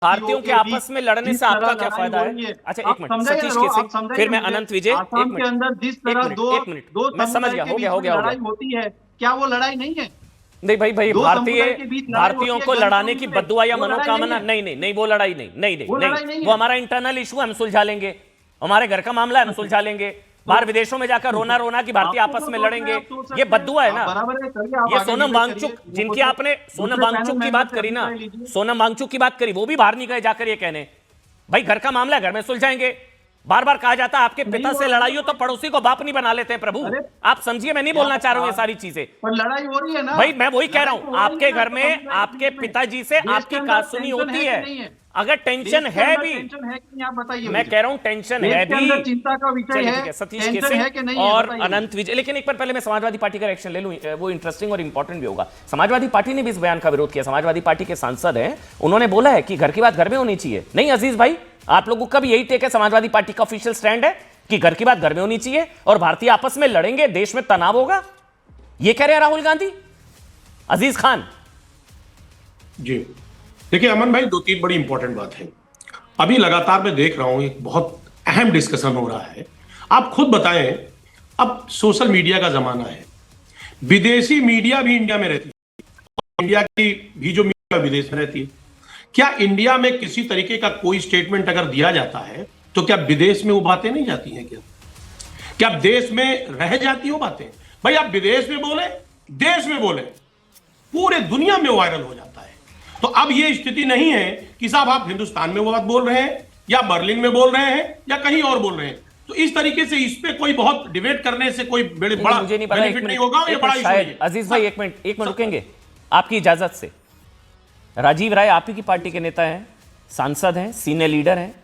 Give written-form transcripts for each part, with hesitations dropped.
भारतीयों के आपस में लड़ने से आपका क्या फायदा है? अच्छा एक मिनट, सतीश केसिंग, फिर मैं अनंत विजय। आसाम के अंदर जिस तरह एक मिनट, मैं समझ गया, हो गया लड़ाई होती है, क्या वो लड़ाई नहीं है? नहीं भाई, भारतीयों को लड़ाने की बद्दुआ या मनोकामना नहीं, वो लड़ाई नहीं, वो हमारा इंटरनल इशू, हम सुलझा लेंगे, हमारे घर का मामला है, हम सुलझा लेंगे। बाहर विदेशों में जाकर रोना कि भारतीय आपस में लड़ेंगे, ये बद्दुआ है ना। ये सोनम वांगचुक, जिनकी आपने सोनम वांगचुक की बात करी ना, सोनम वांगचुक की बात करी, वो भी बाहर नहीं गए जाकर ये कहने, भाई घर का मामला है, घर में सुलझाएंगे। बार बार कहा जाता है आपके पिता से लड़ाई हो तो पड़ोसी को बाप नहीं बना लेते हैं। प्रभु आप समझिए, मैं नहीं बोलना चाह रहा हूं ये सारी चीजें, पर लड़ाई हो रही है ना भाई, मैं वही कह रहा हूं, आपके घर में आपके पिताजी से आपकी कहासुनी होती है। अगर टेंशन है भी, आप बताइए, मैं कह रहा हूं टेंशन है भी, चिंता का विषय है, सतीश केसिंग और अनंत विजय। लेकिन एक बार पहले मैं समाजवादी पार्टी का रिएक्शन ले लूं, वो इंटरेस्टिंग और इंपॉर्टेंट भी होगा। समाजवादी पार्टी ने भी इस बयान का विरोध किया। समाजवादी पार्टी के सांसद हैं, उन्होंने बोला है कि घर की बात घर में होनी चाहिए। नहीं अजीज भाई, आप लोगों का भी यही टेक है? समाजवादी पार्टी का ऑफिशियल स्टैंड है कि घर की बात घर में होनी चाहिए और भारतीय आपस में लड़ेंगे, देश में तनाव होगा, ये कह रहे हैं राहुल गांधी। अजीज खान जी, देखिए अमन भाई, 2-3 बड़ी इंपॉर्टेंट बात है। अभी लगातार मैं देख रहा हूं एक बहुत अहम डिस्कशन हो रहा है। आप खुद बताएं, अब सोशल मीडिया का जमाना है, विदेशी मीडिया भी इंडिया में रहती है, इंडिया की भी जो मीडिया विदेश में रहती है। क्या इंडिया में किसी तरीके का कोई स्टेटमेंट अगर दिया जाता है तो क्या विदेश में वो बातें नहीं जाती हैं? क्या देश में रह जाती हो बातें? भाई आप विदेश में बोले, देश में बोले, पूरे दुनिया में वायरल हो जाता है। तो अब ये स्थिति नहीं है कि साहब आप हिंदुस्तान में वो बात बोल रहे हैं या बर्लिन में बोल रहे हैं या कहीं और बोल रहे हैं। तो इस तरीके से इस पे कोई बहुत डिबेट करने से कोई बड़ा बेनिफिट नहीं होगा। ये बड़ा इशू है। अजीज भाई एक मिनट रुकेंगे आपकी इजाजत से। राजीव राय आप ही की पार्टी के नेता हैं, सांसद हैं, सीनियर लीडर हैं,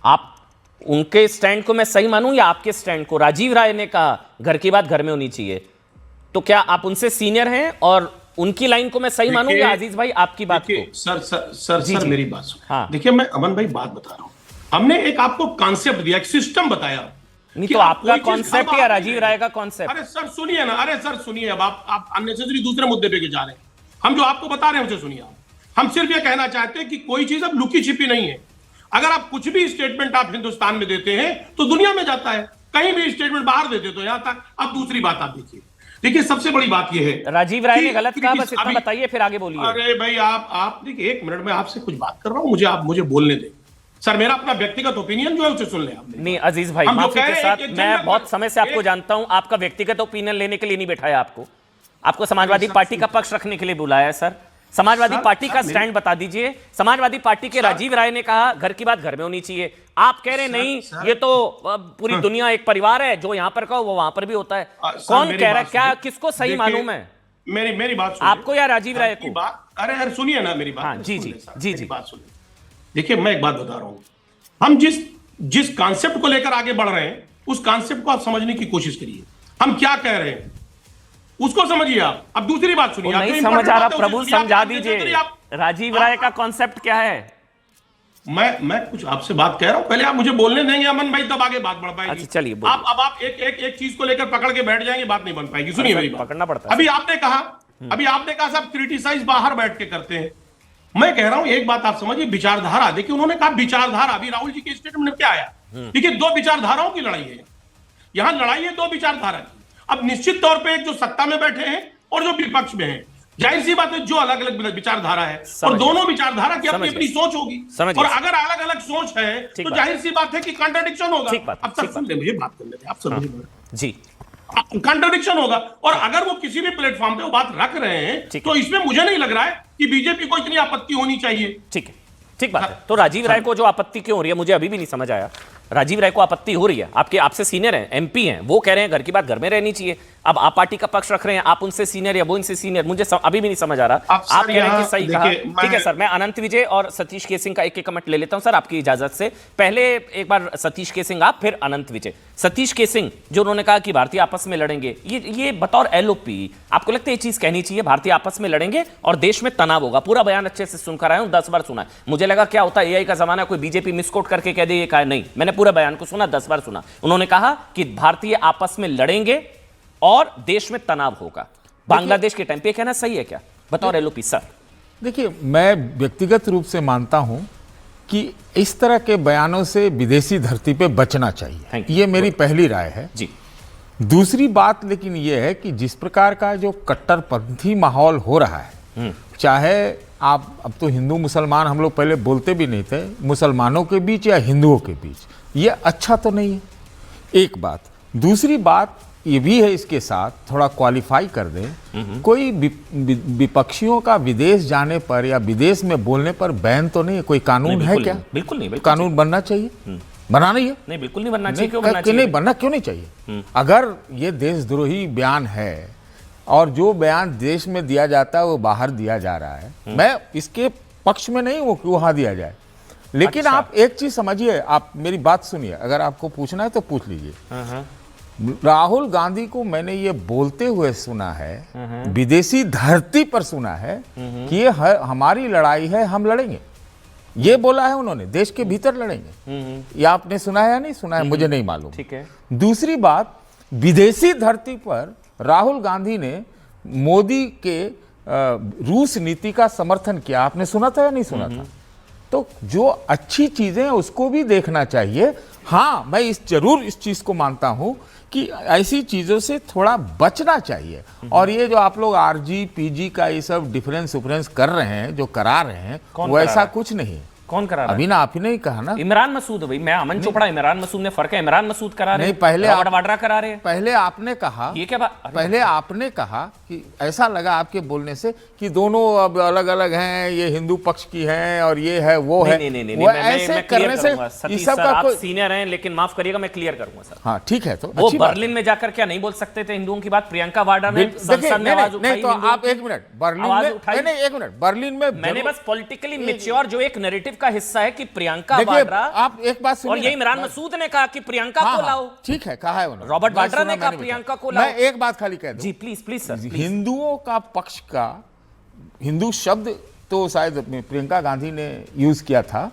आप उनके स्टैंड को मैं सही मानूं या आपके स्टैंड को? राजीव राय ने कहा घर की बात घर में होनी चाहिए, तो क्या आप उनसे सीनियर हैं और उनकी लाइन को मैं सही मानूं या अजीज भाई आपकी बात को? सर मेरी बात सुन। हाँ। देखिए मैं अमन भाई बात बता रहा हूं, हमने एक आपको कॉन्सेप्ट दिया, एक सिस्टम बताया। नहीं तो आपका कॉन्सेप्ट या राजीव राय का कॉन्सेप्ट? अरे सर सुनिए ना, अरे सर सुनिए, अब आप अननेसेसरी दूसरे मुद्दे पे जा रहे हैं। हम जो आपको बता रहे हैं उसे सुनिए आप। हम सिर्फ ये कहना चाहते हैं कि कोई चीज अब लुकी छिपी नहीं है। अगर आप कुछ भी स्टेटमेंट आप हिंदुस्तान में देते हैं तो दुनिया में जाता है, कहीं भी स्टेटमेंट बाहर देते तो यहां तक। अब दूसरी बात आप देखिए सबसे बड़ी बात यह है, राजीव राय ने गलत कहा, बस इतना बताइए फिर आगे बोलिए। अरे भाई आप देखिए, 1 मिनट में आपसे कुछ बात कर रहा हूं, आप मुझे बोलने दें। सर मेरा अपना व्यक्तिगत ओपिनियन जो है उसे सुन ले आप। नहीं अजीज भाई, माफी के साथ, मैं बहुत समय से आपको जानता हूं, आपका व्यक्तिगत ओपिनियन लेने के लिए नहीं बैठाया आपको समाजवादी पार्टी का पक्ष रखने के लिए बुलाया है। सर समाजवादी पार्टी का स्टैंड बता दीजिए। समाजवादी पार्टी के राजीव राय ने कहा घर की बात घर में होनी चाहिए, आप कह रहे नहीं ये तो पूरी दुनिया एक परिवार है, जो यहां पर कहो वो वहां पर भी होता है। कौन कह रहा है? क्या किसको सही मानूं मैं? मेरी बात आपको या राजीव राय को? अरे सुनिए ना मेरी बात। हाँ, जी बात सुनिए। देखिए मैं एक बात बता रहा हूं, हम जिस कॉन्सेप्ट को लेकर आगे बढ़ रहे हैं उस कॉन्सेप्ट को आप समझने की कोशिश करिए। हम क्या कह रहे हैं उसको समझिए आप। अब दूसरी बात सुनिए। नहीं समझ आ रहा, प्रभु समझा दीजिए राजीव राय का कॉन्सेप्ट क्या है। मैं कुछ आपसे बात कह रहा हूं, पहले आप मुझे बोलने देंगे अमन भाई, तब आगे बात बढ़ पाएगी। अच्छा चलिए, आप एक चीज को लेकर पकड़ के बैठ जाएंगे, बात नहीं बन पाएगी। सुनिए मेरी बात, पकड़ना पड़ता है। अभी आपने कहा सब क्रिटिसाइज बाहर बैठ के करते हैं। मैं कह रहा हूं एक बात आप समझिए, विचारधारा। देखिए उन्होंने कहा विचारधारा, अभी राहुल जी के स्टेटमेंट में क्या आया? देखिए 2 विचारधाराओं की लड़ाई है यहां, लड़ाई है 2 विचारधारा की। अब निश्चित तौर पे एक जो सत्ता में बैठे हैं और जो विपक्ष में हैं, जाहिर सी बात है जो अलग अलग विचारधारा है और दोनों विचारधारा की अपनी अपनी सोच होगी। और अगर अलग अलग सोच है तो जाहिर सी बात है कि कॉन्ट्रडिक्शन होगा। अब सर सुन ले, मुझे बात करने दें, आप समझिए जी, कॉन्ट्रडिक्शन होगा। और अगर वो किसी भी प्लेटफॉर्म पे वो बात रख रहे हैं तो इसमें मुझे नहीं लग रहा है कि बीजेपी को इतनी आपत्ति होनी चाहिए। ठीक बात है। तो राजीव राय को जो आपत्ति क्यों हो रही है मुझे अभी भी नहीं समझ आया। राजीव राय को आपत्ति हो रही है, आपसे सीनियर हैं, एमपी हैं, वो कह रहे हैं घर की बात घर में रहनी चाहिए। अब आप पार्टी का पक्ष रख रहे हैं, आप उनसे सीनियर या वो इनसे सीनियर, मुझे अभी भी नहीं समझ आ रहा। आप कह रहे हैं कि सही कहा। ठीक है सर, मैं अनंत विजय और सतीश केसिंग का एक कमेंट ले लेता हूं सर आपकी इजाजत से। पहले एक बार सतीश केसिंग आप, फिर अनंत विजय। सतीश केसिंग, जो उन्होंने कहा कि भारतीय आपस में लड़ेंगे, ये बतौर एलओपी आपको लगता है ये चीज कहनी चाहिए, भारतीय आपस में लड़ेंगे और देश में तनाव होगा? पूरा बयान अच्छे से सुनकर आया हूं, 10 बार सुना है। मुझे लगा क्या होता है एआई का जमाना, कोई बीजेपी मिसकोट करके कह दे ये कहा, नहीं, मैंने पूरा बयान को सुना, 10 बार सुना। उन्होंने कहा कि भारतीय आपस में लड़ेंगे और देश में तनाव होगा। बांग्लादेश के टाइम पे कहना सही है क्या बतौर एलओपी? सर देखिए, मैं व्यक्तिगत रूप से मानता हूं कि इस तरह के बयानों से विदेशी धरती पे बचना चाहिए। Thank you. ये मेरी पहली राय है जी। दूसरी बात लेकिन ये है कि जिस प्रकार का जो कट्टरपंथी माहौल हो रहा है, चाहे आप, अब तो हिंदू मुसलमान हम लोग पहले बोलते भी नहीं थे, मुसलमानों के बीच या हिंदुओं के बीच, ये अच्छा तो नहीं है, एक बात। दूसरी बात ये भी है, इसके साथ थोड़ा क्वालिफाई कर दें, कोई विपक्षियों का विदेश जाने पर या विदेश में बोलने पर बैन तो नहीं है, कोई कानून है क्या? बिल्कुल नहीं, बिल्कुल कानून बनना चाहिए, बना नहीं है? नहीं, बिल्कुल नहीं बनना चाहिए। क्यों नहीं, बनना चाहिए? नहीं बनना क्यों नहीं चाहिए? अगर ये देशद्रोही बयान है और जो बयान देश में दिया जाता है वो बाहर दिया जा रहा है, मैं इसके पक्ष में नहीं हूं कि वहां दिया जाए, लेकिन अच्छा। आप एक चीज समझिए, आप मेरी बात सुनिए, अगर आपको पूछना है तो पूछ लीजिए। राहुल गांधी को मैंने ये बोलते हुए सुना है, विदेशी धरती पर सुना है कि ये हमारी लड़ाई है, हम लड़ेंगे, ये बोला है उन्होंने, देश के भीतर लड़ेंगे। ये आपने सुना है या नहीं सुना है, मुझे नहीं मालूम। ठीक है। दूसरी बात, विदेशी धरती पर राहुल गांधी ने मोदी के रूस नीति का समर्थन किया, आपने सुना था या नहीं सुना था? तो जो अच्छी चीजें हैं उसको भी देखना चाहिए। हाँ, मैं जरूर इस चीज को मानता हूं कि ऐसी चीजों से थोड़ा बचना चाहिए, और ये जो आप लोग आरजी पीजी का ये सब डिफरेंस उफरेंस कर रहे हैं, जो करा रहे हैं, वो ऐसा कुछ नहीं है। कौन करा रहा है? अभी ना आप ही नहीं कहा ना, इमरान मसूद। भाई मैं अमन चोपड़ा, इमरान मसूद ने फर्क है। इमरान मसूद करा रहे नहीं, पहले रॉबर्ट वाड्रा करा रहे हैं। पहले आपने कहा, ये क्या बात? पहले आपने कहा कि ऐसा लगा आपके बोलने से कि दोनों अब अलग अलग हैं, ये हिंदू पक्ष की हैं और ये है वो है। नहीं, वो ऐसे करने से सतीश इस सब सर, का आप कोई, सीनियर हैं, लेकिन माफ करिएगा, मैं क्लियर करूंगा सर। हाँ ठीक है, तो वो अच्छी बात है। बर्लिन में जाकर क्या नहीं बोल सकते थे हिंदुओं की बात? प्रियंका वाड्रा ने देखिए, संसद में आवाज उठाई। नहीं तो आप एक मिनट, बर्लिन आवाज में, उठाई। नहीं एक मिनट, बर्लिन में मैंने बस पॉलिटिकली मैच्योर जो एक नैरेटिव का हिस्सा है कि प्रियंका देखिए, वाड्रा, आप एक बात सुनिए, और ये इमरान मसूद ने कहा कि प्रियंका हाँ, को लाओ। ठीक है, कहा है उन्होंने। रॉबर्ट मैं वाड्रा सुना, ने कहा मैंने भी प्रियंका कहा। को लाओ। मैं एक बात खाली कह दूं, जी प्लीज प्लीज सर, प्लीज। हिंदुओं का पक्ष का हिंदू शब्द तो शायद प्रियंका गांधी ने यूज किया था।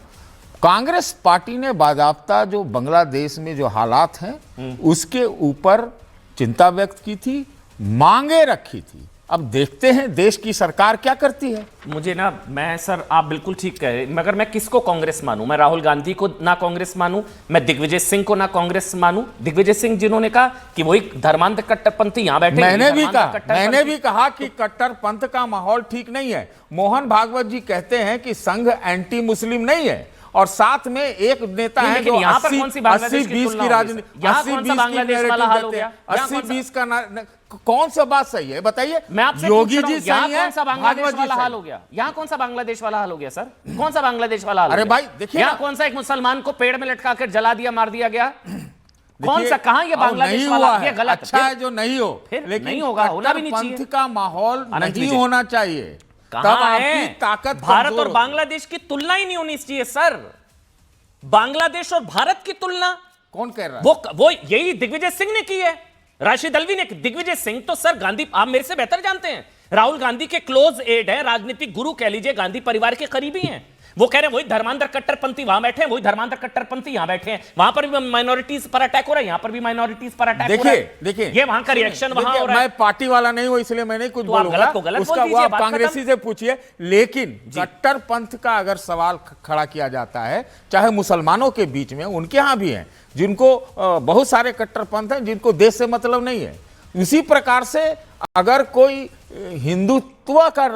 कांग्रेस पार्टी ने बाकायदा जो बांग्लादेश में जो हालात हैं उसके ऊपर चिंता व्यक्त की थी, मांगे रखी थी। अब देखते हैं देश की सरकार क्या करती है। मुझे ना, मैं सर, आप बिल्कुल ठीक कह रहे हैं, मगर मैं किसको कांग्रेस मानूं? मैं राहुल गांधी को ना कांग्रेस मानूं, मैं दिग्विजय सिंह को ना कांग्रेस मानूं। दिग्विजय सिंह जिन्होंने कहा कि वही धर्मांध कट्टरपंथी यहां बैठे, मैंने भी कहा कि कट्टरपंथ का माहौल ठीक नहीं है। मोहन भागवत जी कहते हैं कि संघ एंटी मुस्लिम नहीं है, और साथ में एक नेता है जो 80-20 की राजनीति, 80-20 का कौन सा बात सही है बताइए? मैं आपसे योगी पूछ रहा जी हूं, यहाँ सही है, कौन सा बांग्लादेश भागवत जी वाला सही हाल हो गया? यहाँ कौन सा बांग्लादेश वाला हाल हो गया सर? कौन सा बांग्लादेश वाला हाल? अरे भाई देखिए, यहाँ कौन सा एक मुसलमान को पेड़ में लटका कर जला दिया, मार दिया गया? कौन सा, कहां ये बांग्लादेश वाला? ये गलत अच्छा है जो नहीं हो, लेकिन नहीं होगा, होना भी नहीं चाहिए। पंथ का माहौल नहीं होना चाहिए, तब कहां है? आपकी ताकत भारत कमजोर और बांग्लादेश की तुलना ही नहीं होनी चाहिए सर। बांग्लादेश और भारत की तुलना कौन कह रहा है? वो यही दिग्विजय सिंह ने की है, राशिद अल्वी ने। दिग्विजय सिंह तो सर गांधी, आप मेरे से बेहतर जानते हैं, राहुल गांधी के क्लोज एड है, राजनीतिक गुरु कह लीजिए, गांधी परिवार के करीबी हैं। वो कह रहे हैं वही धर्मांतर कट्टरपंथी वहां बैठे हैं, वही धर्मांतर कट्टरपंथी यहां बैठे हैं। वहां पर भी माइनॉरिटीज पर अटैक हो रहा है, यहां पर भी माइनॉरिटीज पर अटैक हो रहा है। देखिए ये वहां का रिएक्शन वहां हो रहा है। मैं पार्टी वाला नहीं हूं, इसलिए मैं नहीं कुछ तो आप बोलूंगा, गलत को गलत उसका बोल वो दीजिए, आप बात कांग्रेसी से पूछिए। लेकिन कट्टरपंथ का अगर सवाल खड़ा किया जाता है, चाहे मुसलमानों के बीच में, उनके यहां भी हैं जिनको बहुत सारे कट्टरपंथ हैं जिनको देश से मतलब नहीं है। इसी प्रकार से अगर कोई हिंदुत्व का